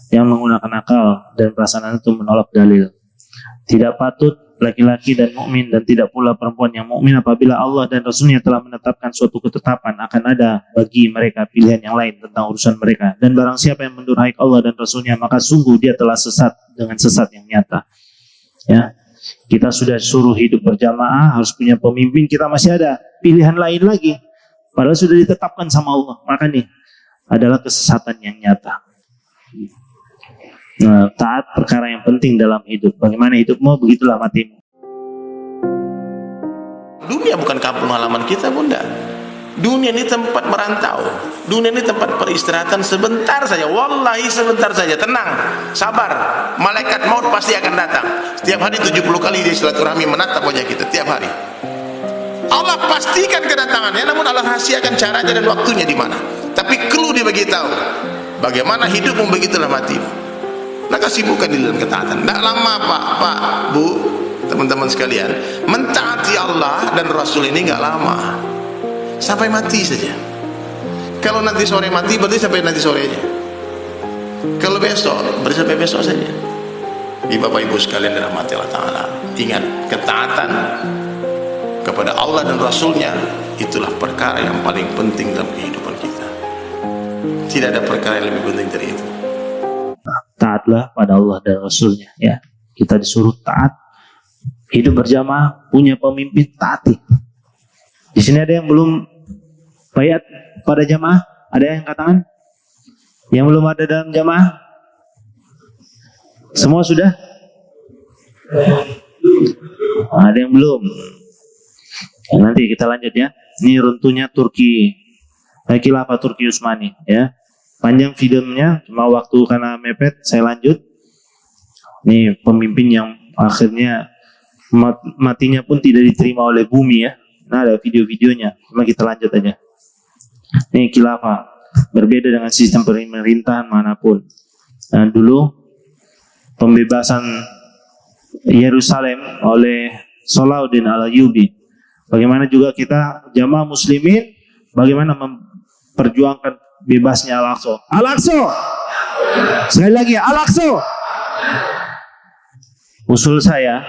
yang menggunakan akal dan perasaan itu menolak dalil. Tidak patut laki-laki dan mukmin dan tidak pula perempuan yang mukmin apabila Allah dan Rasulnya telah menetapkan suatu ketetapan akan ada bagi mereka pilihan yang lain tentang urusan mereka. Dan barang siapa yang mendurhai Allah dan Rasulnya, maka sungguh dia telah sesat dengan sesat yang nyata. Ya, kita sudah suruh hidup berjamaah, harus punya pemimpin, kita masih ada pilihan lain lagi. Padahal sudah ditetapkan sama Allah. Maka nih adalah kesesatan yang nyata. Nah, taat perkara yang penting dalam hidup. Bagaimana hidupmu, begitulah matimu. Dunia bukan kampung halaman kita, Bunda. Dunia ini tempat merantau. Dunia ini tempat peristirahatan sebentar saja. Wallahi sebentar saja. Tenang, sabar. Malaikat maut pasti akan datang. Setiap hari 70 kali dia silaturahmi menatap wajah kita. Tiap hari. Allah pastikan kedatangannya, namun Allah rahasiakan caranya dan waktunya di mana. Tapi clue dia beritahu. Bagaimana hidupmu, begitulah matimu. Maka sibukkan di dalam ketaatan. Tidak lama Pak, Bu, teman-teman sekalian, mentaati Allah dan Rasul ini nggak lama, sampai mati saja. Kalau nanti sore mati, berarti sampai nanti sore aja. Kalau besok, berarti sampai besok saja. Bapak Ibu sekalian dalam hati Allah Ta'ala, ingat, ketaatan kepada Allah dan Rasulnya itulah perkara yang paling penting dalam kehidupan kita. Tidak ada perkara yang lebih penting dari itu. Taatlah pada Allah dan Rasulnya. Ya, kita disuruh taat, hidup berjamaah, punya pemimpin, taati. Di sini ada yang belum bayat pada jamaah? Ada yang angkat tangan? Yang belum ada dalam jamaah? Semua sudah? Ada yang belum? Ya, nanti kita lanjut ya. Ini runtuhnya Turki, Khilafah Turki Utsmani. Ya, panjang videonya, cuma waktu karena mepet, saya lanjut. Ini pemimpin yang akhirnya matinya pun tidak diterima oleh bumi ya. Nah, ada video-videonya, cuma kita lanjut aja. Ini khilafah, berbeda dengan sistem pemerintahan manapun. Nah, dulu pembebasan Yerusalem oleh Salahuddin Al-Ayyubi. Bagaimana juga kita jamaah muslimin, bagaimana memperjuangkan bebasnya Al-Aqsa. Al-Aqsa. Sekali lagi, Al-Aqsa. Usul saya,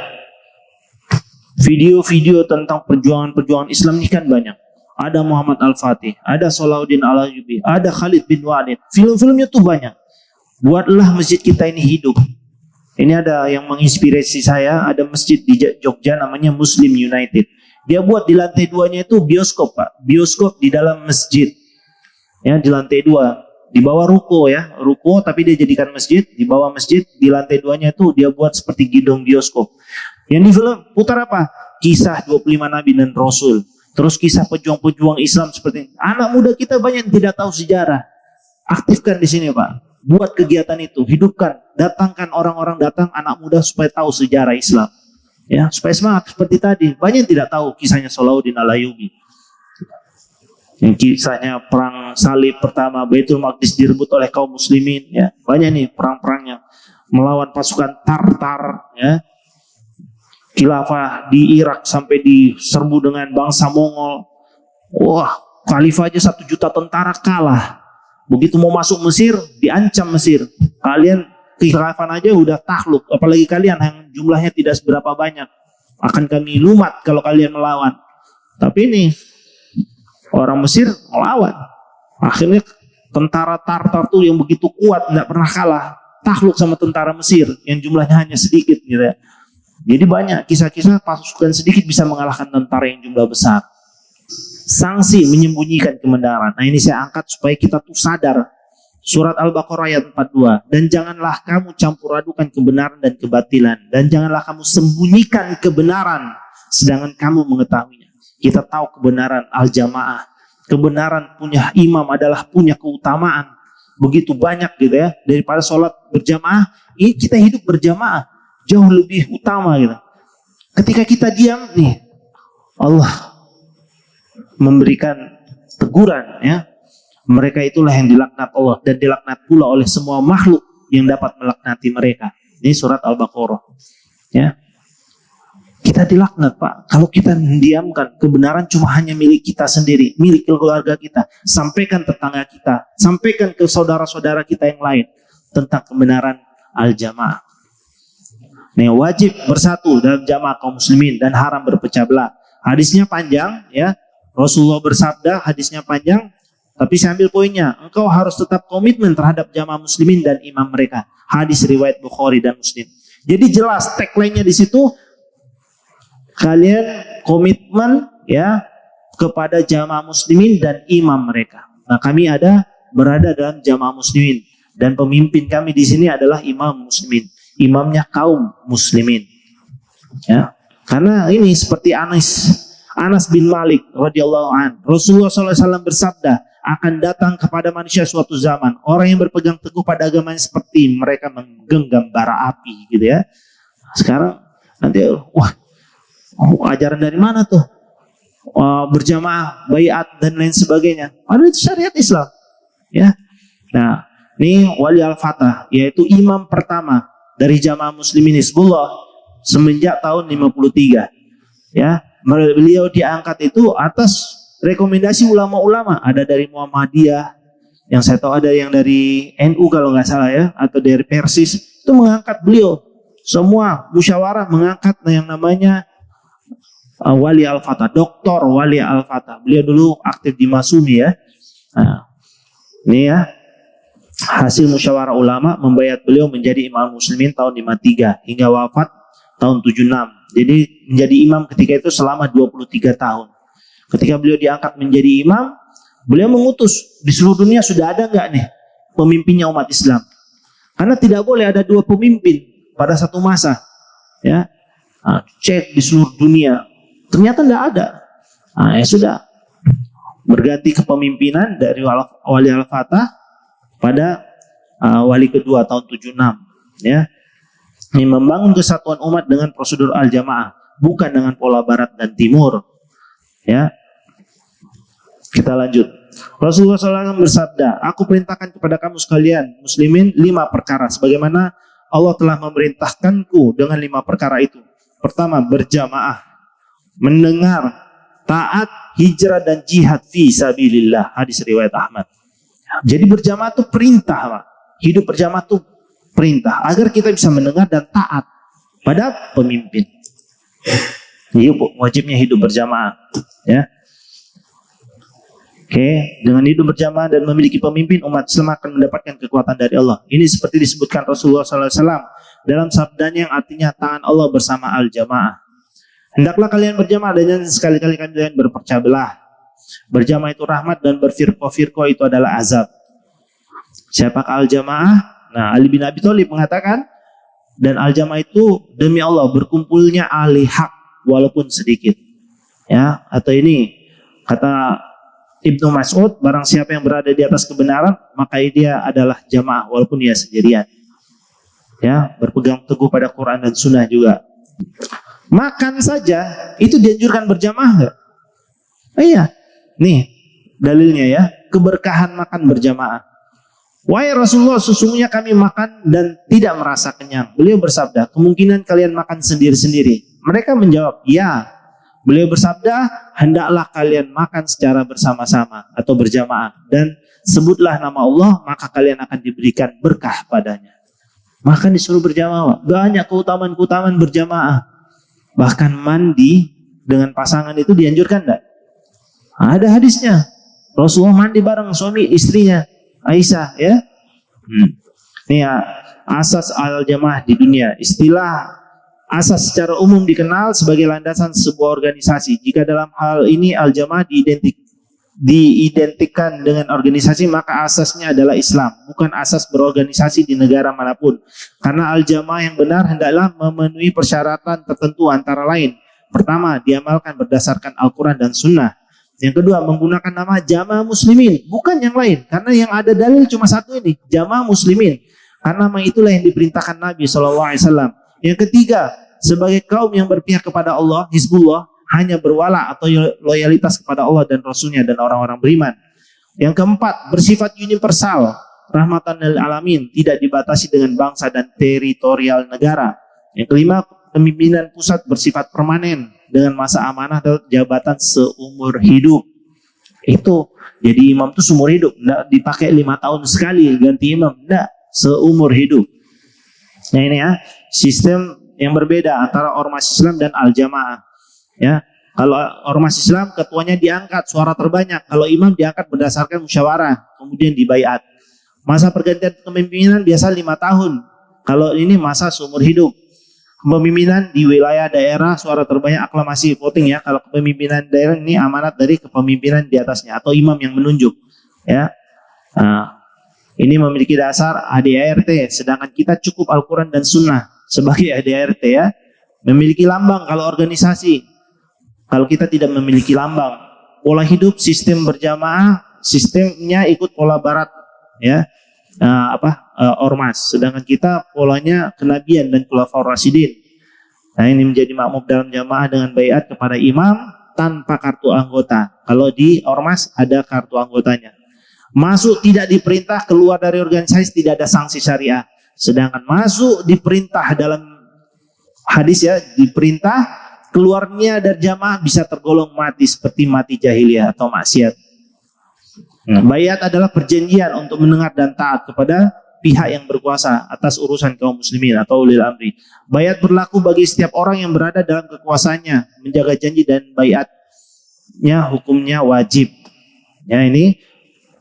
video-video tentang perjuangan-perjuangan Islam ini kan banyak. Ada Muhammad Al-Fatih, ada Salahuddin Al-Ayyubi, ada Khalid bin Walid. Film-filmnya tuh banyak. Buatlah masjid kita ini hidup. Ini ada yang menginspirasi saya, ada masjid di Jogja namanya Muslim United. Dia buat di lantai 2-nya itu bioskop, Pak. Bioskop di dalam masjid. Ya, di lantai 2, di bawah ruko ya, ruko tapi dia jadikan masjid, di bawah masjid, di lantai 2-nya itu dia buat seperti gedung bioskop. Yang di film putar apa? Kisah 25 Nabi dan Rasul. Terus kisah pejuang-pejuang Islam seperti ini. Anak muda kita banyak yang tidak tahu sejarah. Aktifkan di sini Pak. Buat kegiatan itu, hidupkan, datangkan orang-orang datang anak muda supaya tahu sejarah Islam. Ya, supaya semangat seperti tadi. Banyak yang tidak tahu kisahnya Salahuddin Al-Ayyubi. Yang kisahnya perang salib pertama, Baitul Maqdis direbut oleh kaum muslimin ya. Banyak nih perang-perangnya melawan pasukan Tartar ya. Khilafah di Irak sampai diserbu dengan bangsa Mongol. Wah, khalifah aja 1 juta tentara kalah. Begitu mau masuk Mesir, diancam Mesir. Kalian kekhilafan aja udah takluk, apalagi kalian yang jumlahnya tidak seberapa banyak. Akan kami lumat kalau kalian melawan. Tapi ini orang Mesir melawan. Akhirnya tentara Tartar tuh yang begitu kuat, tidak pernah kalah, takluk sama tentara Mesir yang jumlahnya hanya sedikit gitu ya. Jadi banyak kisah-kisah pasukan sedikit bisa mengalahkan tentara yang jumlah besar. Sanksi menyembunyikan kebenaran. Nah, ini saya angkat supaya kita tuh sadar. Surat Al-Baqarah ayat 42. Dan janganlah kamu campur adukan kebenaran dan kebatilan. Dan janganlah kamu sembunyikan kebenaran sedangkan kamu mengetahuinya. Kita tahu kebenaran al-jamaah. Kebenaran punya imam adalah punya keutamaan. Begitu banyak gitu ya. Daripada sholat berjamaah, ini kita hidup berjamaah. Jauh lebih utama gitu. Ketika kita diam nih, Allah memberikan teguran ya. Mereka itulah yang dilaknat Allah dan dilaknat pula oleh semua makhluk yang dapat melaknati mereka. Ini surat Al-Baqarah. Ya. Kita dilaknat, Pak. Kalau kita mendiamkan kebenaran cuma hanya milik kita sendiri, milik keluarga kita, sampaikan tetangga kita, sampaikan ke saudara-saudara kita yang lain. tentang kebenaran al-jamaah. Nih, wajib bersatu dalam jamaah kaum muslimin dan haram berpecah belah. Hadisnya panjang ya. Rasulullah bersabda, hadisnya panjang, tapi saya ambil poinnya. Engkau harus tetap komitmen terhadap jamaah muslimin dan imam mereka. Hadis riwayat Bukhari dan Muslim. Jadi jelas tagline-nya di situ, kalian komitmen ya kepada jamaah muslimin dan imam mereka. Nah, kami berada dalam jamaah muslimin dan pemimpin kami di sini adalah imam muslimin. Imamnya kaum muslimin. Ya. Karena ini seperti Anas bin Malik radhiyallahu an. Rasulullah SAW bersabda, akan datang kepada manusia suatu zaman orang yang berpegang teguh pada agamanya seperti mereka menggenggam bara api gitu ya. Sekarang nanti ajaran dari mana tuh? Berjamaah, baiat dan lain sebagainya. Padahal itu syariat Islam. Ya. Nah, ini Wali Al-Fatah yaitu imam pertama dari jamaah muslimin Hizbullah semenjak tahun 53. Ya, beliau diangkat itu atas rekomendasi ulama-ulama, ada dari Muhammadiyah, yang saya tahu ada yang dari NU kalau nggak salah ya, atau dari Persis, itu mengangkat beliau. Semua musyawarah mengangkat yang namanya Wali Al-Fatah, Dr. Wali Al-Fatah. Beliau dulu aktif di Masumi ya. Nah, ini ya hasil musyawarah ulama membayat beliau menjadi imam muslimin tahun 53 hingga wafat tahun 76. Jadi menjadi imam ketika itu selama 23 tahun. Ketika beliau diangkat menjadi imam, beliau mengutus di seluruh dunia sudah ada nggak nih pemimpinnya umat Islam? Karena tidak boleh ada dua pemimpin pada satu masa. Ya, cek di seluruh dunia, ternyata tidak ada. Ya sudah, berganti kepemimpinan dari Wali Al-Fatah pada wali kedua tahun 76. Ya, ini membangun kesatuan umat dengan prosedur al-jamaah, bukan dengan pola barat dan timur. Ya, kita lanjut. Rasulullah SAW bersabda, aku perintahkan kepada kamu sekalian muslimin 5 perkara sebagaimana Allah telah memerintahkanku dengan 5 perkara itu. Pertama, berjamaah, mendengar, taat, hijrah dan jihad fi sabilillah. Hadis riwayat Ahmad. Jadi berjamaah itu perintah, Pak. Hidup berjamaah itu perintah agar kita bisa mendengar dan taat pada pemimpin. Ini wajibnya hidup berjamaah, ya. Oke, dengan hidup berjamaah dan memiliki pemimpin, umat Islam akan mendapatkan kekuatan dari Allah. Ini seperti disebutkan Rasulullah SAW dalam sabdanya yang artinya tangan Allah bersama al-jamaah. Hendaklah kalian berjamaah dan jangan sekali-kali kalian berpecah belah. Berjamaah itu rahmat dan berfirqah-firqah itu adalah azab. Siapakah al-jamaah? Nah, Ali bin Abi Thalib mengatakan, dan al-jamaah itu demi Allah berkumpulnya ahli hak walaupun sedikit. Ya, atau ini kata Ibnu Mas'ud, barang siapa yang berada di atas kebenaran, maka dia adalah jamaah walaupun dia sendirian. Ya, berpegang teguh pada Quran dan Sunnah juga. Makan saja itu dianjurkan berjamaah enggak? Iya. Nih dalilnya ya, keberkahan makan berjamaah. Wahai Rasulullah, sesungguhnya kami makan dan tidak merasa kenyang. Beliau bersabda, kemungkinan kalian makan sendiri-sendiri. Mereka menjawab, ya. Beliau bersabda, hendaklah kalian makan secara bersama-sama atau berjamaah dan sebutlah nama Allah, maka kalian akan diberikan berkah padanya. Makan disuruh berjamaah. Banyak keutamaan-keutamaan berjamaah. Bahkan mandi dengan pasangan itu dianjurkan enggak? Ada hadisnya. Rasulullah mandi bareng suami istrinya Aisyah ya. Ini ya, asas al-jamaah di dunia. Istilah asas secara umum dikenal sebagai landasan sebuah organisasi. Jika dalam hal ini al-jamaah diidentikan dengan organisasi, maka asasnya adalah Islam, bukan asas berorganisasi di negara manapun. Karena al-jamaah yang benar hendaklah memenuhi persyaratan tertentu antara lain. Pertama, diamalkan berdasarkan Al-Quran dan Sunnah. Yang kedua, menggunakan nama jamaah muslimin, bukan yang lain. Karena yang ada dalil cuma satu ini, jamaah muslimin. Karena nama itulah yang diperintahkan Nabi SAW. Yang ketiga, sebagai kaum yang berpihak kepada Allah, Hizbullah, hanya berwala atau loyalitas kepada Allah dan Rasulnya dan orang-orang beriman. Yang keempat, bersifat universal, rahmatan lil alamin, tidak dibatasi dengan bangsa dan teritorial negara. Yang kelima, pemimpinan pusat bersifat permanen dengan masa amanah atau jabatan seumur hidup. Itu jadi imam itu seumur hidup, enggak dipakai 5 tahun sekali ganti imam, enggak. seumur hidup. Nah ini ya, sistem yang berbeda antara ormas Islam dan al-jamaah. Ya, kalau ormas Islam ketuanya diangkat suara terbanyak, kalau imam diangkat berdasarkan musyawarah, kemudian dibaiat. Masa pergantian kepemimpinan biasa 5 tahun. Kalau ini masa seumur hidup. Kepemimpinan di wilayah daerah suara terbanyak aklamasi voting ya. Kalau kepemimpinan daerah ini amanat dari kepemimpinan di atasnya atau imam yang menunjuk ya. Nah, ini memiliki dasar ADART, sedangkan kita cukup Al-Quran dan Sunnah sebagai ADART ya. Memiliki lambang kalau organisasi. Kalau kita tidak memiliki lambang, pola hidup sistem berjamaah, sistemnya ikut pola barat ya. Ormas, sedangkan kita polanya kenabian dan khulafaur rasyidin. Nah ini menjadi makmum dalam jamaah dengan baiat kepada imam tanpa kartu anggota. Kalau di ormas ada kartu anggotanya. Masuk tidak diperintah, keluar dari organisasi tidak ada sanksi syariah. Sedangkan masuk diperintah dalam hadis ya, diperintah, keluarnya dari jamaah bisa tergolong mati seperti mati jahiliyah atau maksiat. Baiat adalah perjanjian untuk mendengar dan taat kepada pihak yang berkuasa atas urusan kaum muslimin atau ulil amri. Baiat berlaku bagi setiap orang yang berada dalam kekuasaannya, menjaga janji dan baiatnya hukumnya wajib. Ya ini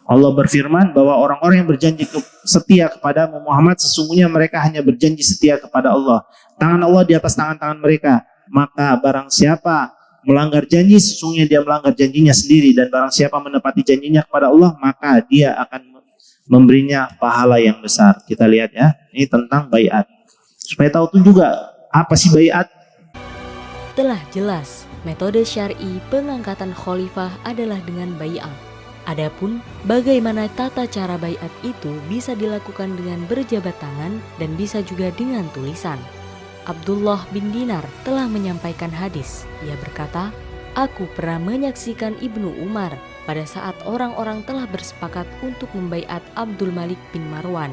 Allah berfirman bahwa orang-orang yang berjanji setia kepada Muhammad sesungguhnya mereka hanya berjanji setia kepada Allah. Tangan Allah di atas tangan-tangan mereka. Maka barang siapa melanggar janji sesungguhnya dia melanggar janjinya sendiri, dan barang siapa menepati janjinya kepada Allah maka dia akan memberinya pahala yang besar. Kita lihat ya, ini tentang baiat. Supaya tahu tuh juga apa sih baiat. Telah jelas metode syar'i pengangkatan khalifah adalah dengan baiat. Adapun bagaimana tata cara baiat itu bisa dilakukan dengan berjabat tangan dan bisa juga dengan tulisan. Abdullah bin Dinar telah menyampaikan hadis. Ia berkata, "Aku pernah menyaksikan Ibnu Umar pada saat orang-orang telah bersepakat untuk membaiat Abdul Malik bin Marwan.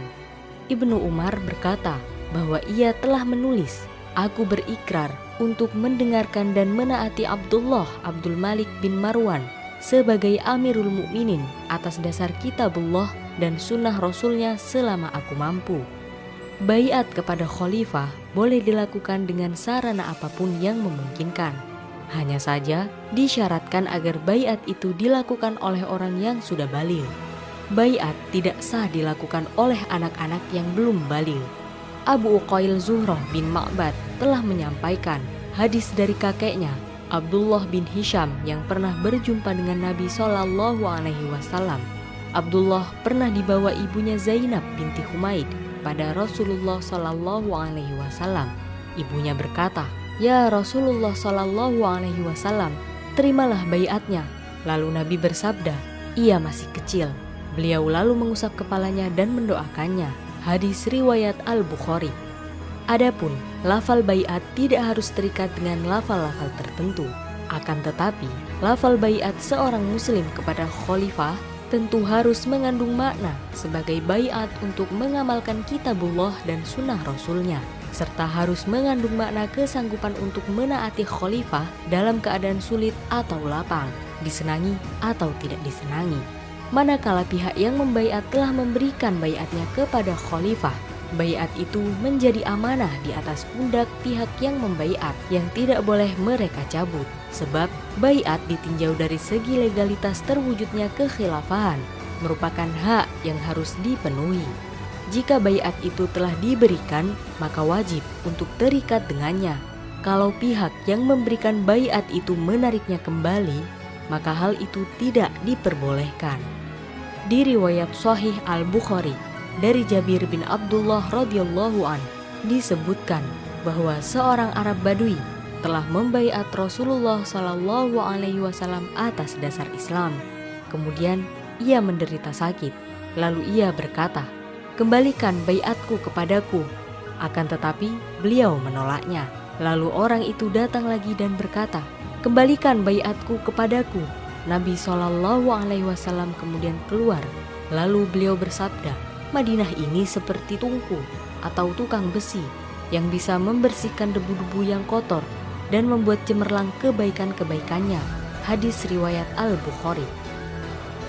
Ibnu Umar berkata bahwa ia telah menulis, 'Aku berikrar untuk mendengarkan dan menaati Abdul Malik bin Marwan sebagai Amirul Mukminin atas dasar kitabullah dan sunnah Rasulnya selama aku mampu.' Baiat kepada khalifah boleh dilakukan dengan sarana apapun yang memungkinkan. Hanya saja disyaratkan agar baiat itu dilakukan oleh orang yang sudah baligh. Baiat tidak sah dilakukan oleh anak-anak yang belum baligh. Abu Uqail Zuhrah bin Ma'bad telah menyampaikan hadis dari kakeknya Abdullah bin Hisham yang pernah berjumpa dengan Nabi SAW. Abdullah pernah dibawa ibunya Zainab binti Humaid pada Rasulullah SAW. Ibunya berkata, "Ya Rasulullah SAW, terimalah baiatnya." Lalu Nabi bersabda, "Ia masih kecil." Beliau lalu mengusap kepalanya dan mendoakannya. Hadis riwayat Al-Bukhari. Adapun lafal baiat tidak harus terikat dengan lafal-lafal tertentu. Akan tetapi, lafal baiat seorang muslim kepada khalifah tentu harus mengandung makna sebagai baiat untuk mengamalkan kitabullah dan sunnah Rasulnya, serta harus mengandung makna kesanggupan untuk menaati khalifah dalam keadaan sulit atau lapang, disenangi atau tidak disenangi. Manakala pihak yang membaiat telah memberikan baiatnya kepada khalifah, baiat itu menjadi amanah di atas pundak pihak yang membaiat yang tidak boleh mereka cabut. Sebab baiat ditinjau dari segi legalitas terwujudnya kekhilafahan, merupakan hak yang harus dipenuhi. Jika baiat itu telah diberikan, maka wajib untuk terikat dengannya. Kalau pihak yang memberikan baiat itu menariknya kembali, maka hal itu tidak diperbolehkan. Di riwayat Sahih Al-Bukhari dari Jabir bin Abdullah radhiyallahu an disebutkan bahwa seorang Arab Badui telah membaiat Rasulullah SAW atas dasar Islam. Kemudian ia menderita sakit. Lalu ia berkata, "Kembalikan baiatku kepadaku." Akan tetapi beliau menolaknya. Lalu orang itu datang lagi dan berkata, "Kembalikan baiatku kepadaku." Nabi SAW kemudian keluar. Lalu beliau bersabda, "Madinah ini seperti tungku atau tukang besi yang bisa membersihkan debu-debu yang kotor dan membuat cemerlang kebaikan-kebaikannya." Hadis riwayat Al-Bukhari.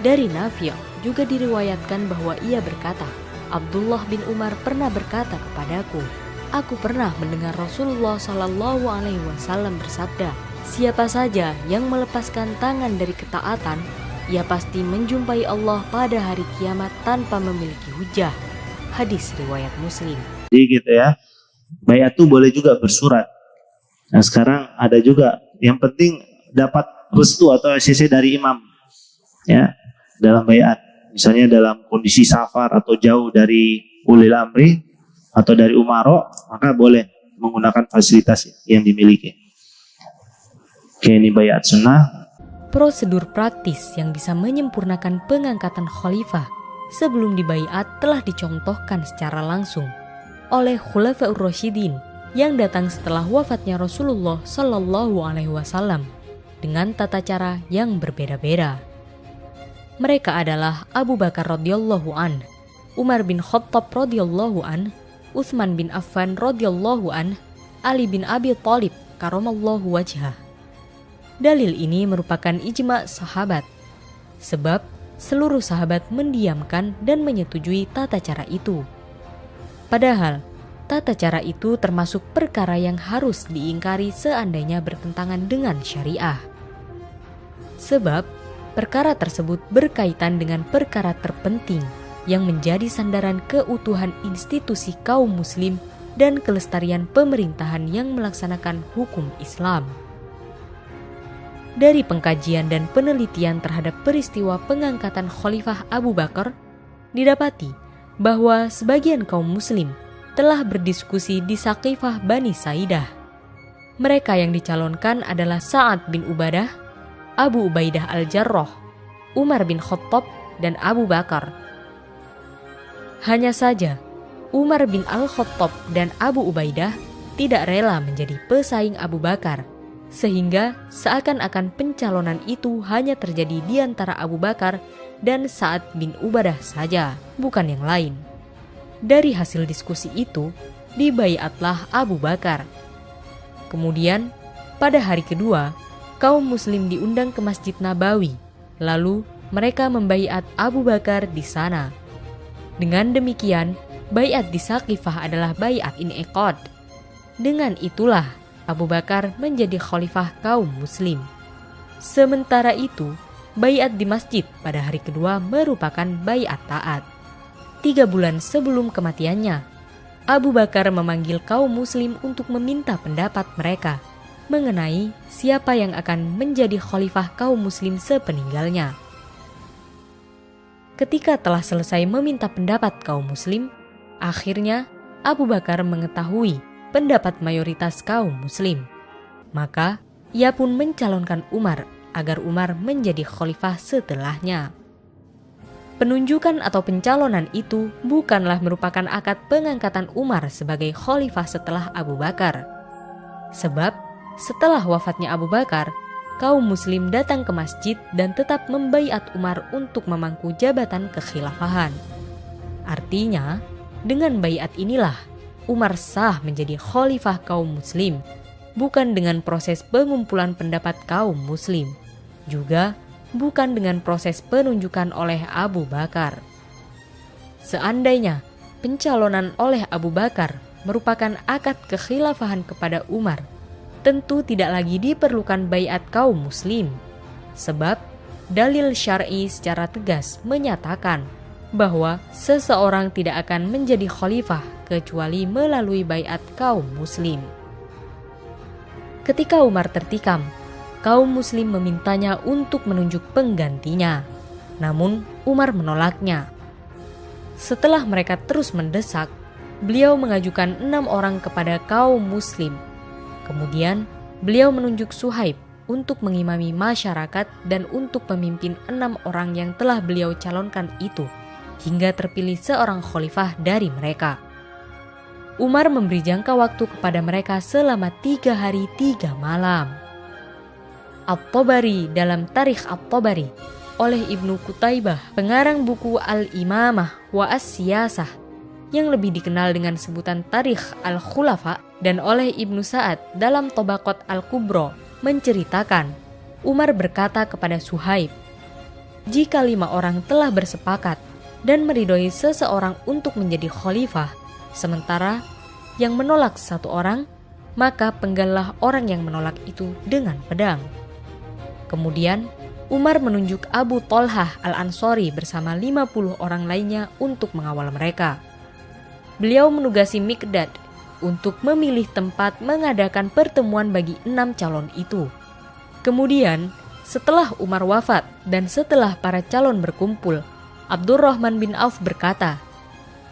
Dari Nafi' juga diriwayatkan bahwa ia berkata, Abdullah bin Umar pernah berkata kepadaku, aku pernah mendengar Rasulullah Shallallahu Alaihi Wasallam bersabda, siapa saja yang melepaskan tangan dari ketaatan, ia pasti menjumpai Allah pada hari kiamat tanpa memiliki hujah. Hadis riwayat Muslim. Jadi gitu ya, baiat itu boleh juga bersurat. Nah sekarang ada juga, yang penting dapat restu atau ACC dari imam ya dalam baiat. Misalnya dalam kondisi safar atau jauh dari ulil amri atau dari umaro, maka boleh menggunakan fasilitas yang dimiliki. Oke, ini baiat sunnah. Prosedur praktis yang bisa menyempurnakan pengangkatan khalifah sebelum dibaiat telah dicontohkan secara langsung oleh Khulafaur Rasyidin yang datang setelah wafatnya Rasulullah Shallallahu Alaihi Wasallam dengan tata cara yang berbeda-beda. Mereka adalah Abu Bakar radhiyallahu an, Umar bin Khattab radhiyallahu an, Utsman bin Affan radhiyallahu an, Ali bin Abi Thalib karamallahu wajhah. Dalil ini merupakan ijma' sahabat, sebab seluruh sahabat mendiamkan dan menyetujui tata cara itu. Padahal, tata cara itu termasuk perkara yang harus diingkari seandainya bertentangan dengan syariah. Sebab, perkara tersebut berkaitan dengan perkara terpenting yang menjadi sandaran keutuhan institusi kaum muslim dan kelestarian pemerintahan yang melaksanakan hukum Islam. Dari pengkajian dan penelitian terhadap peristiwa pengangkatan Khalifah Abu Bakar, didapati bahwa sebagian kaum muslim telah berdiskusi di Saqifah Bani Saidah. Mereka yang dicalonkan adalah Sa'ad bin Ubadah, Abu Ubaidah al-Jarrah, Umar bin Khattab, dan Abu Bakar. Hanya saja, Umar bin al-Khattab dan Abu Ubaidah tidak rela menjadi pesaing Abu Bakar, sehingga seakan-akan pencalonan itu hanya terjadi di antara Abu Bakar dan Sa'ad bin Ubadah saja, bukan yang lain. Dari hasil diskusi itu, dibaiatlah Abu Bakar. Kemudian, pada hari kedua, kaum muslim diundang ke Masjid Nabawi, lalu mereka membaiat Abu Bakar di sana. Dengan demikian, baiat di Saqifah adalah baiat in'iqad. Dengan itulah Abu Bakar menjadi khalifah kaum muslim. Sementara itu, baiat di masjid pada hari kedua merupakan baiat taat. 3 bulan sebelum kematiannya, Abu Bakar memanggil kaum muslim untuk meminta pendapat mereka mengenai siapa yang akan menjadi khalifah kaum muslim sepeninggalnya. Ketika telah selesai meminta pendapat kaum muslim, akhirnya Abu Bakar mengetahui pendapat mayoritas kaum muslim. Maka ia pun mencalonkan Umar agar Umar menjadi khalifah setelahnya. Penunjukan atau pencalonan itu bukanlah merupakan akad pengangkatan Umar sebagai khalifah setelah Abu Bakar. Sebab setelah wafatnya Abu Bakar, kaum muslim datang ke masjid dan tetap membaiat Umar untuk memangku jabatan kekhilafahan. Artinya, dengan baiat inilah Umar sah menjadi khalifah kaum muslim, bukan dengan proses pengumpulan pendapat kaum muslim, juga bukan dengan proses penunjukan oleh Abu Bakar. Seandainya pencalonan oleh Abu Bakar merupakan akad kekhilafahan kepada Umar, tentu tidak lagi diperlukan baiat kaum muslim, sebab dalil syar'i secara tegas menyatakan bahwa seseorang tidak akan menjadi khalifah kecuali melalui baiat kaum muslim. Ketika Umar tertikam, kaum muslim memintanya untuk menunjuk penggantinya, namun Umar menolaknya. Setelah mereka terus mendesak, beliau mengajukan 6 orang kepada kaum muslim. Kemudian, beliau menunjuk Suhaib untuk mengimami masyarakat dan untuk memimpin 6 orang yang telah beliau calonkan itu, hingga terpilih seorang khalifah dari mereka. Umar memberi jangka waktu kepada mereka selama 3 hari 3 malam. At-Tabari dalam Tarikh At-Tabari oleh Ibnu Qutaibah, pengarang buku Al-Imamah wa As-Siyasah yang lebih dikenal dengan sebutan Tarikh Al-Khulafa, dan oleh Ibnu Sa'ad dalam Tabaqat Al-Kubra menceritakan, Umar berkata kepada Suhaib, "Jika 5 orang telah bersepakat dan meridhoi seseorang untuk menjadi khalifah, sementara yang menolak satu orang, maka penggallah orang yang menolak itu dengan pedang. Kemudian Umar menunjuk Abu Thalhah Al-Ansori bersama 50 orang lainnya untuk mengawal mereka. Beliau menugasi Miqdad untuk memilih tempat mengadakan pertemuan bagi 6 calon itu. Kemudian, setelah Umar wafat dan setelah para calon berkumpul, Abdurrahman bin Auf berkata,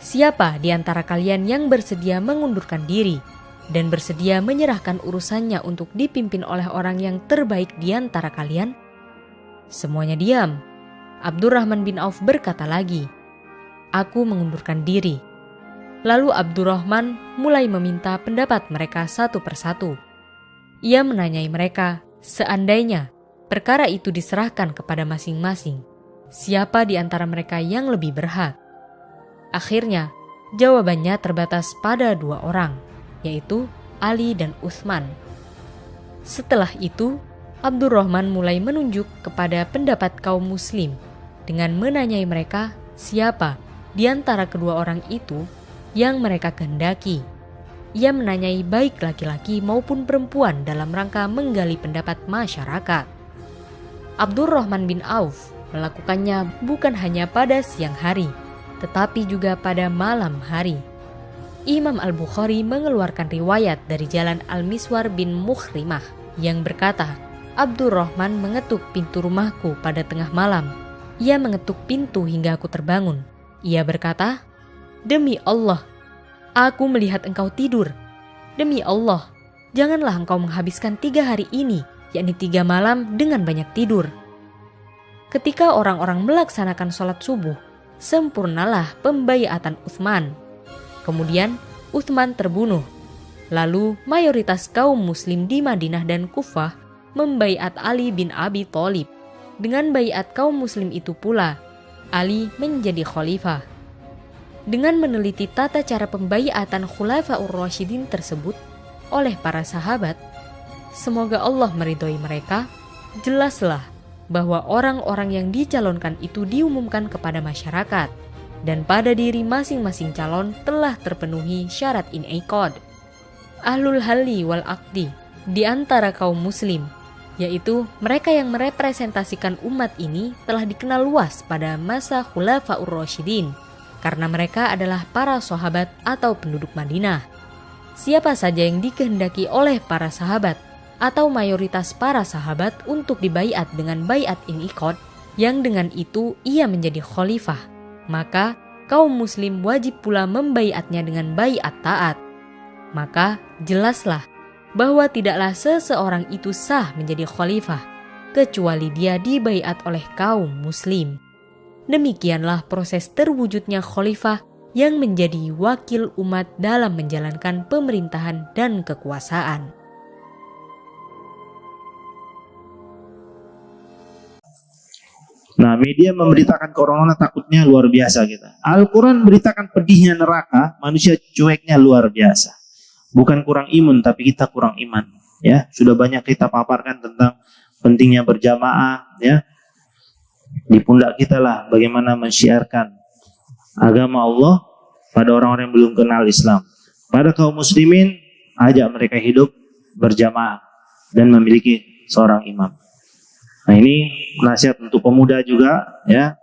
"Siapa di antara kalian yang bersedia mengundurkan diri dan bersedia menyerahkan urusannya untuk dipimpin oleh orang yang terbaik di antara kalian?" Semuanya diam. Abdurrahman bin Auf berkata lagi, "Aku mengundurkan diri." Lalu Abdurrahman mulai meminta pendapat mereka satu persatu. Ia menanyai mereka, seandainya perkara itu diserahkan kepada masing-masing, siapa di antara mereka yang lebih berhak? Akhirnya, jawabannya terbatas pada 2 orang, yaitu Ali dan Utsman. Setelah itu, Abdurrahman mulai menunjuk kepada pendapat kaum muslim dengan menanyai mereka siapa di antara kedua orang itu yang mereka kehendaki. Ia menanyai baik laki-laki maupun perempuan dalam rangka menggali pendapat masyarakat. Abdurrahman bin Auf melakukannya bukan hanya pada siang hari, tetapi juga pada malam hari. Imam Al-Bukhari mengeluarkan riwayat dari jalan Al-Miswar bin Mukhrimah yang berkata, Abdurrahman mengetuk pintu rumahku pada tengah malam. Ia mengetuk pintu hingga aku terbangun. Ia berkata, "Demi Allah, aku melihat engkau tidur. Demi Allah, janganlah engkau menghabiskan 3 hari ini, yakni 3 malam dengan banyak tidur." Ketika orang-orang melaksanakan sholat subuh, sempurnalah pembaiatan Utsman. Kemudian Utsman terbunuh. Lalu mayoritas kaum muslim di Madinah dan Kufah membaiat Ali bin Abi Thalib. Dengan baiat kaum muslim itu pula, Ali menjadi khalifah. Dengan meneliti tata cara pembaiatan Khulafaur Rasyidin tersebut oleh para sahabat, semoga Allah meridhoi mereka, jelaslah bahwa orang-orang yang dicalonkan itu diumumkan kepada masyarakat, dan pada diri masing-masing calon telah terpenuhi syarat in'iqad. Ahlul halli wal aqdi di antara kaum muslim, yaitu mereka yang merepresentasikan umat ini, telah dikenal luas pada masa Khulafaur Rasyidin, karena mereka adalah para sahabat atau penduduk Madinah. Siapa saja yang dikehendaki oleh para sahabat atau mayoritas para sahabat untuk dibaiat dengan baiat in'iqad, yang dengan itu ia menjadi khalifah, maka kaum muslim wajib pula membaiatnya dengan baiat taat. Maka jelaslah bahwa tidaklah seseorang itu sah menjadi khalifah kecuali dia dibaiat oleh kaum muslim. Demikianlah proses terwujudnya khalifah yang menjadi wakil umat dalam menjalankan pemerintahan dan kekuasaan. Nah, media memberitakan corona takutnya luar biasa kita. Al-Quran beritakan pedihnya neraka, manusia cueknya luar biasa. Bukan kurang imun, tapi kita kurang iman. Ya, sudah banyak kita paparkan tentang pentingnya berjamaah. Ya, di pundak kita lah bagaimana mensyiarkan agama Allah pada orang-orang yang belum kenal Islam. Pada kaum muslimin, ajak mereka hidup berjamaah dan memiliki seorang imam. Nah, ini nasihat untuk pemuda juga, ya,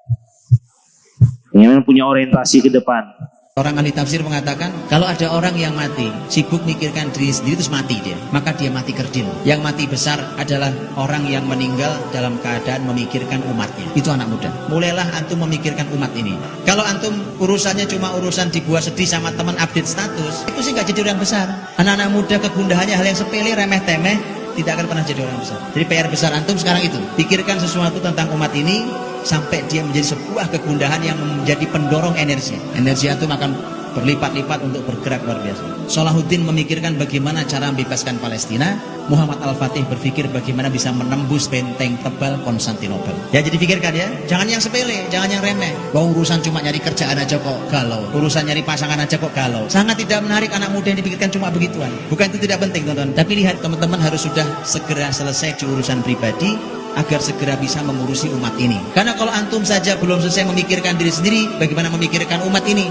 yang punya orientasi ke depan. Orang ahli tafsir mengatakan, kalau ada orang yang mati, sibuk mikirkan diri sendiri terus mati dia, maka dia mati kerdil. Yang mati besar adalah orang yang meninggal dalam keadaan memikirkan umatnya. Itu anak muda. Mulailah antum memikirkan umat ini. Kalau antum urusannya cuma urusan dibuat sedih sama teman update status, itu sih gak jadi orang besar. Anak-anak muda kegundahannya hal yang sepele, remeh-temeh, tidak akan pernah jadi orang besar. Jadi PR besar antum sekarang itu, pikirkan sesuatu tentang umat ini sampai dia menjadi sebuah kegundahan yang menjadi pendorong energi. Energi antum akan berlipat-lipat untuk bergerak luar biasa. Salahuddin memikirkan bagaimana cara membebaskan Palestina. Muhammad Al-Fatih berpikir bagaimana bisa menembus benteng tebal Konstantinopel. Ya, jadi pikirkan ya, jangan yang sepele, jangan yang remeh. Wah, urusan cuma nyari kerjaan aja kok galau, urusan nyari pasangan aja kok galau. Sangat tidak menarik anak muda yang dipikirkan cuma begituan. Bukan itu tidak penting, teman-teman, tapi lihat teman-teman harus sudah segera selesai di urusan pribadi, agar segera bisa mengurusi umat ini. Karena kalau antum saja belum selesai memikirkan diri sendiri, bagaimana memikirkan umat ini?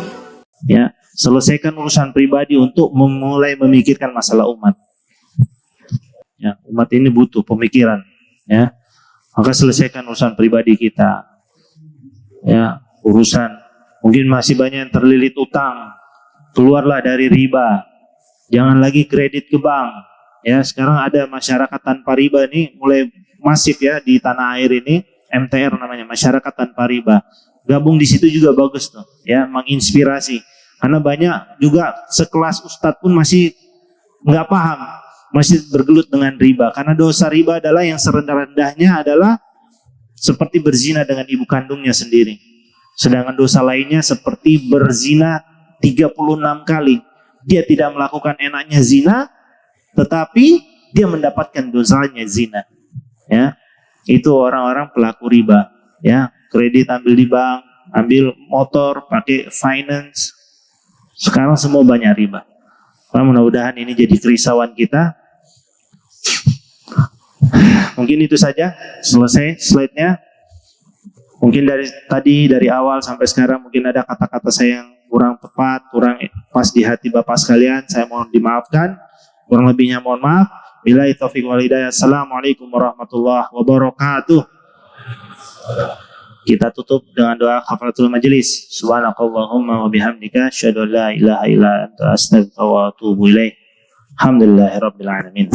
Ya, selesaikan urusan pribadi untuk memulai memikirkan masalah umat. Ya, umat ini butuh pemikiran. Ya, maka selesaikan urusan pribadi kita. Ya, urusan mungkin masih banyak yang terlilit utang, keluarlah dari riba. Jangan lagi kredit ke bank. Ya, sekarang ada masyarakat tanpa riba nih mulai masif ya di tanah air ini, MTR namanya, masyarakat tanpa riba. Gabung di situ juga bagus tuh, ya, menginspirasi. Karena banyak juga sekelas ustadz pun masih nggak paham, masih bergelut dengan riba. Karena dosa riba adalah yang serendah-rendahnya adalah seperti berzina dengan ibu kandungnya sendiri. Sedangkan dosa lainnya seperti berzina 36 kali. Dia tidak melakukan enaknya zina, tetapi dia mendapatkan dosanya zina. Ya, itu orang-orang pelaku riba. Ya, kredit ambil di bank, ambil motor pakai finance. Sekarang semua banyak riba. Nah, mudah-mudahan ini jadi kerisauan kita. Mungkin itu saja, selesai slide-nya. Mungkin dari awal sampai sekarang mungkin ada kata-kata saya yang kurang tepat, kurang pas di hati Bapak sekalian. Saya mohon dimaafkan. Kurang lebihnya mohon maaf. Billahi taufiq wal hidayah. Assalamualaikum warahmatullahi wabarakatuh. Kita tutup dengan doa kafaratul majelis. Subhanakallahumma wa bihamdika asyhadu an la ilaha illa anta astaghfiruka wa atubu ilaik. Alhamdulillahirabbil alamin.